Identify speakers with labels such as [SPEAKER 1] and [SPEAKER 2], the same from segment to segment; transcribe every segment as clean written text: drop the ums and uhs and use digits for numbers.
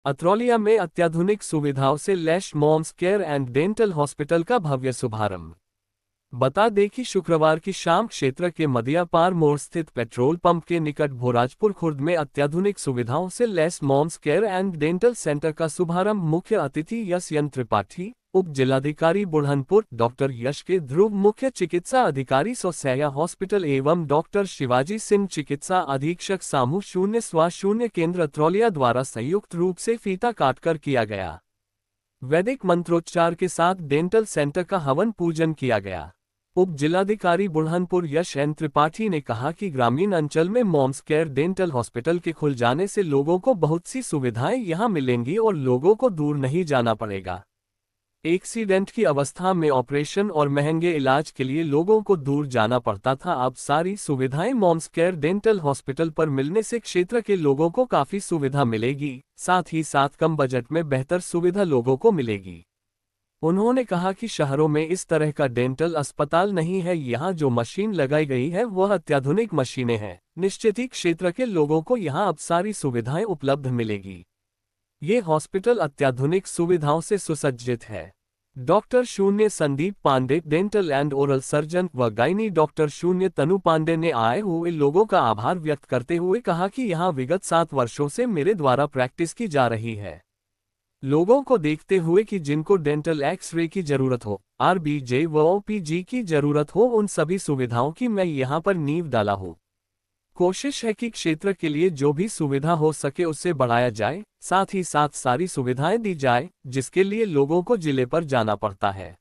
[SPEAKER 1] अतरौलिया में अत्याधुनिक सुविधाओं से लैस moms care and dental hospital का भव्य शुभारंभ। बता दें कि शुक्रवार की शाम क्षेत्र के मदियापार मोड़ स्थित पेट्रोल पंप के निकट भोराजपुर खुर्द में अत्याधुनिक सुविधाओं से लैस moms care and dental centre का शुभारंभ मुख्य अतिथि यशयंत्र त्रिपाठी, उप जिलाधिकारी बुरहानपुर डॉक्टर यश के ध्रुव, मुख्य चिकित्सा अधिकारी सौसैया हॉस्पिटल एवं डॉक्टर शिवाजी सिंह चिकित्सा अधीक्षक सामू 0/0 केंद्र अतरौलिया द्वारा संयुक्त रूप से फीता काटकर किया गया। वैदिक मंत्रोच्चार के साथ डेंटल सेंटर का हवन पूजन किया गया। उप जिलाधिकारी बुरहानपुर यशयंत्र त्रिपाठी ने कहा कि ग्रामीण अंचल में मॉम्स केयर डेंटल हॉस्पिटल के खुल जाने से लोगों को बहुत सी सुविधाएं यहां मिलेंगी और लोगों को दूर नहीं जाना पड़ेगा। एक्सीडेंट की अवस्था में ऑपरेशन और महंगे इलाज के लिए लोगों को दूर जाना पड़ता था, अब सारी सुविधाएं मॉम्स केयर डेंटल हॉस्पिटल पर मिलने से क्षेत्र के लोगों को काफी सुविधा मिलेगी, साथ ही साथ कम बजट में बेहतर सुविधा लोगों को मिलेगी। उन्होंने कहा कि शहरों में इस तरह का डेंटल अस्पताल नहीं है, यहाँ जो मशीन लगाई गई है वह अत्याधुनिक मशीनें हैं। निश्चित ही क्षेत्र के लोगों को यहाँ अब सारी सुविधाएं उपलब्ध मिलेगी। ये हॉस्पिटल अत्याधुनिक सुविधाओं से सुसज्जित है। Doctor 0 Sandeep Pandey dental and oral surgeon व गायनी डॉक्टर 0 तनु पांडे ने आए हुए लोगों का आभार व्यक्त करते हुए कहा कि यहाँ विगत 7 वर्षों से मेरे द्वारा प्रैक्टिस की जा रही है। लोगों को देखते हुए कि जिनको डेंटल एक्स-रे की जरूरत हो, आरबीजे व ओपीजी की जरूरत हो, उन सभी सुविधाओं की मैं यहाँ पर नींव डाला हूँ। कोशिश है कि क्षेत्र के लिए जो भी सुविधा हो सके उससे बढ़ाया जाए, साथ ही साथ सारी सुविधाएं दी जाए, जिसके लिए लोगों को जिले पर जाना पड़ता है।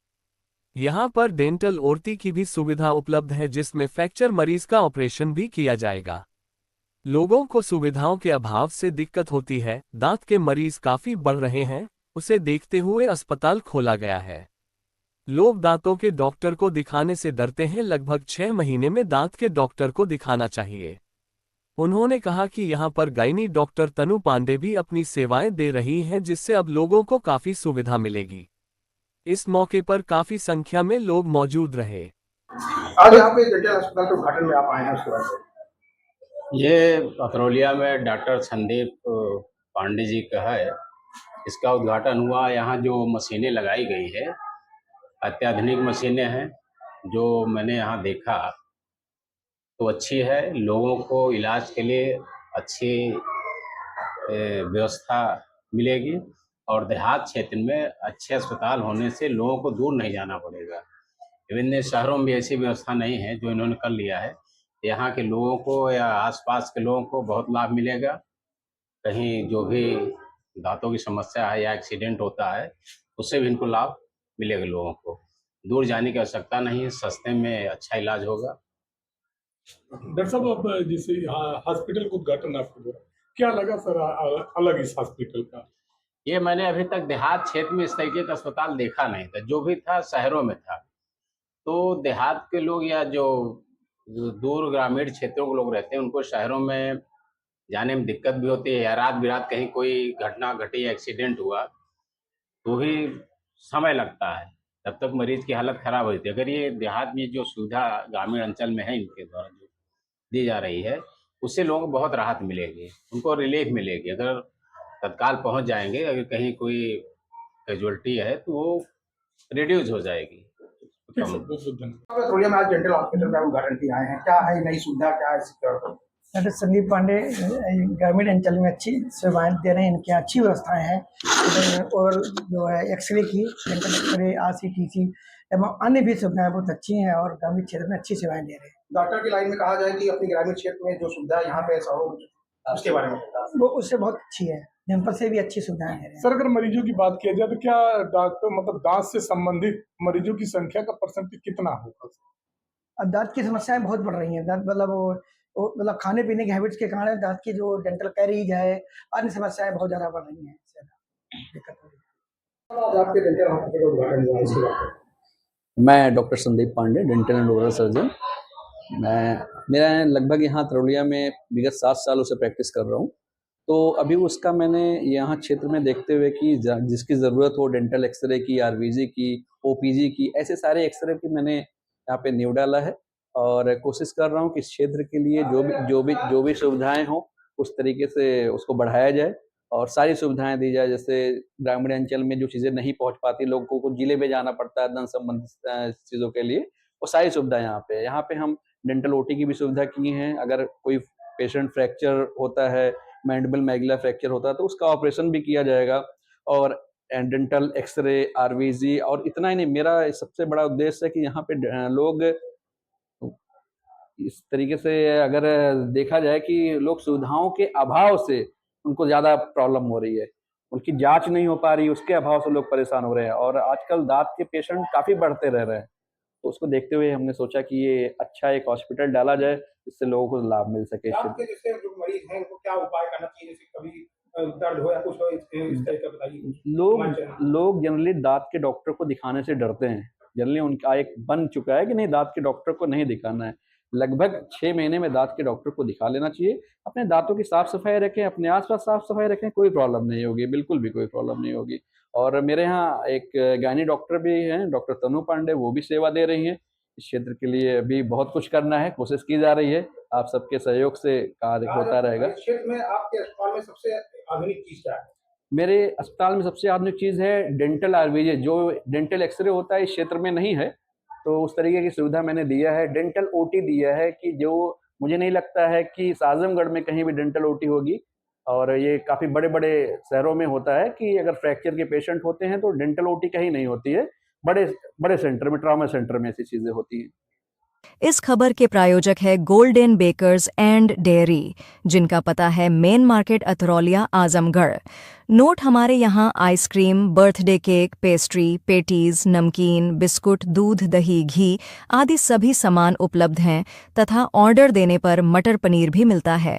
[SPEAKER 1] यहाँ पर डेंटल ओटी की भी सुविधा उपलब्ध है, जिसमें फ्रैक्चर मरीज का ऑपरेशन भी किया जाएगा। लोगों को सुविधाओं के अभाव से दिक्कत होती है, दांत के मरीज काफी बढ़ रहे हैं, उसे देखते हुए अस्पताल खोला गया है। लोग दांतों के डॉक्टर को दिखाने से डरते हैं, लगभग 6 महीने में दांत के डॉक्टर को दिखाना चाहिए। उन्होंने कहा कि यहां पर गायनी डॉक्टर तनु पांडे भी अपनी सेवाएं दे रही हैं, जिससे अब लोगों को काफी सुविधा मिलेगी। इस मौके पर काफी संख्या में लोग मौजूद रहे।
[SPEAKER 2] आज यहाँ पे डेंटल अस्पताल के उद्घाटन में आप आए हैं, उसके बाद से
[SPEAKER 3] ये अतरौलिया में डॉक्टर संदीप पांडे जी का है। इसका उद्घाटन हुआ। यहाँ जो मशीनें लगाई गई है अत्याधुनिक मशीनें हैं, जो मैंने यहाँ देखा तो अच्छी है। लोगों को इलाज के लिए अच्छी व्यवस्था मिलेगी और देहात क्षेत्र में अच्छे अस्पताल होने से लोगों को दूर नहीं जाना पड़ेगा। विभिन्न शहरों में भी ऐसी व्यवस्था नहीं है जो इन्होंने कर लिया है। यहाँ के लोगों को या आसपास के लोगों को बहुत लाभ मिलेगा। कहीं जो भी दांतों की समस्या है या एक्सीडेंट होता है उससे भी इनको लाभ मिलेगा। लोगों को दूर जाने की आवश्यकता नहीं है, सस्ते में अच्छा इलाज होगा।
[SPEAKER 2] डॉक्टर साहब, अब जैसे हॉस्पिटल का उद्घाटन आपको हुआ, क्या लगा सर अलग इस हॉस्पिटल का?
[SPEAKER 3] ये मैंने अभी तक देहात क्षेत्र में इस तरीके का अस्पताल देखा नहीं था। जो भी था शहरों में था, तो देहात के लोग या जो दूर ग्रामीण क्षेत्रों के लोग रहते हैं उनको शहरों में जाने में दिक्कत भी होती है, या रात बिरात कहीं कोई घटना घटी या एक्सीडेंट हुआ तो भी समय लगता है, तब तक मरीज की हालत खराब हो जाती है। अगर ये देहात में जो सुविधा ग्रामीण अंचल में है इनके द्वारा जो दी जा रही है, उससे लोगों को बहुत राहत मिलेगी, उनको रिलीफ मिलेगी। अगर तत्काल पहुंच जाएंगे, अगर कहीं कोई कैजुअलिटी है तो वो रिड्यूस हो जाएगी।
[SPEAKER 2] ठीक सर, बहुत बहुत धन्यवाद। अतरौलिया में आज डेंटल हॉस्पिटल का उद्घाटन किया है, क्या है नई सुविधा, क्या है इसका?
[SPEAKER 4] डॉक्टर संदीप पांडे ग्रामीण अंचल में अच्छी सेवाएं दे रहे हैं, इनकी अच्छी व्यवस्थाएं हैं और जो है एक्सरे की, डेंटल एक्सरे, RCTC एवं अन्य भी सुविधाएं बहुत अच्छी हैं और ग्रामीण क्षेत्र में अच्छी सेवाएं दे रहे हैं।
[SPEAKER 2] डॉक्टर की लाइन में कहा जाए कि अपनी ग्रामीण क्षेत्र में जो सुविधा यहाँ पे उसके बारे में
[SPEAKER 4] वो उससे बहुत अच्छी है, जनपद से भी अच्छी सुविधाएं दे रहे हैं।
[SPEAKER 2] सर, अगर मरीजों की बात किया जाए तो क्या डॉक्टर मतलब दांत से संबंधित मरीजों की संख्या का परसेंटेज कितना होगा?
[SPEAKER 4] अब दांत की समस्याएं बहुत बढ़ रही हैं। दांत मतलब खाने पीने की हैबिट्स के कारण दांत की जो डेंटल कैरीज है, अन्य समस्याएं बहुत ज़्यादा बढ़ रही हैं, दिक्कत हो रही है।
[SPEAKER 2] आज आपके डेंटल हॉस्पिटल का उद्घाटन हुआ, इसके बारे में
[SPEAKER 5] मैं doctor Sandeep Pandey, dental and oral surgeon. मेरा लगभग यहाँ अतरौलिया में विगत 7 सालों से प्रैक्टिस कर रहा हूँ। तो अभी उसका मैंने यहाँ क्षेत्र में देखते हुए कि जिसकी ज़रूरत हो डेंटल एक्सरे की, आरबीजी की, ओपीजी की, ऐसे सारे एक्सरे की मैंने यहाँ पे नींव डाला है और कोशिश कर रहा हूँ कि इस क्षेत्र के लिए जो भी सुविधाएं हों उस तरीके से उसको बढ़ाया जाए और सारी सुविधाएं दी जाए। जैसे ग्रामीण अंचल में जो चीज़ें नहीं पहुंच पाती, लोगों को जिले में जाना पड़ता है दंत संबंधित चीज़ों के लिए, वो सारी सुविधाएं यहाँ पे है। यहाँ पे हम डेंटल ओटी की भी सुविधा की हैं। अगर कोई पेशेंट फ्रैक्चर होता है, मैंडिबल मैगुलर फ्रैक्चर होता है, तो उसका ऑपरेशन भी किया जाएगा। और डेंटल एक्सरे, आरवीजी, और इतना ही नहीं, मेरा सबसे बड़ा उद्देश्य है कि यहाँ पे लोग इस तरीके से, अगर देखा जाए कि लोग सुविधाओं के अभाव से उनको ज़्यादा प्रॉब्लम हो रही है, उनकी जांच नहीं हो पा रही, उसके अभाव से लोग परेशान हो रहे हैं, और आजकल दांत के पेशेंट काफ़ी बढ़ते रह रहे हैं। तो उसको देखते हुए हमने सोचा कि ये अच्छा एक हॉस्पिटल डाला जाए, जिससे लोगों को लाभ मिल सके।
[SPEAKER 6] दांत के जैसे जो मरीज हैं उनको क्या उपाय करना चाहिए, जैसे कभी दर्द हो या कुछ हो, इस तरह का बताइए।
[SPEAKER 5] लोग जनरली दांत के डॉक्टर को दिखाने से डरते हैं। जनरली उनका एक बन चुका है कि नहीं, दांत के डॉक्टर को नहीं दिखाना है। लगभग 6 महीने में दांत के डॉक्टर को दिखा लेना चाहिए। अपने दांतों की साफ सफाई रखें, अपने आसपास साफ सफाई रखें, कोई प्रॉब्लम नहीं होगी, बिल्कुल भी कोई प्रॉब्लम नहीं होगी। और मेरे यहाँ एक गायनी डॉक्टर भी हैं, डॉक्टर तनु पांडे, वो भी सेवा दे रही हैं। इस क्षेत्र के लिए अभी बहुत कुछ करना है, कोशिश की जा रही है। आप सबके सहयोग से कार्य होता रहेगा।
[SPEAKER 6] इस क्षेत्र में आपके अस्पताल में सबसे आधुनिक चीज क्या है?
[SPEAKER 5] मेरे अस्पताल में सबसे आधुनिक चीज़ है डेंटल आरवीजे। जो डेंटल एक्सरे होता है इस क्षेत्र में नहीं है, तो उस तरीके की सुविधा मैंने दिया है। डेंटल ओटी दिया है, कि जो मुझे नहीं लगता है कि आजमगढ़ में कहीं भी डेंटल ओटी होगी, और ये काफ़ी बड़े-बड़े शहरों में होता है कि अगर फ्रैक्चर के पेशेंट होते हैं तो डेंटल ओटी कहीं नहीं होती है। बड़े बड़े सेंटर में, ट्रॉमा सेंटर में ऐसी चीज़ें होती हैं।
[SPEAKER 7] इस खबर के प्रायोजक है गोल्डन बेकर्स एंड डेयरी, जिनका पता है main market Atraulia, Azamgarh. Note हमारे यहाँ ice cream, birthday cake, pastry, patties, नमकीन, बिस्कुट, दूध, दही, घी आदि सभी सामान उपलब्ध हैं तथा ऑर्डर देने पर मटर पनीर भी मिलता है।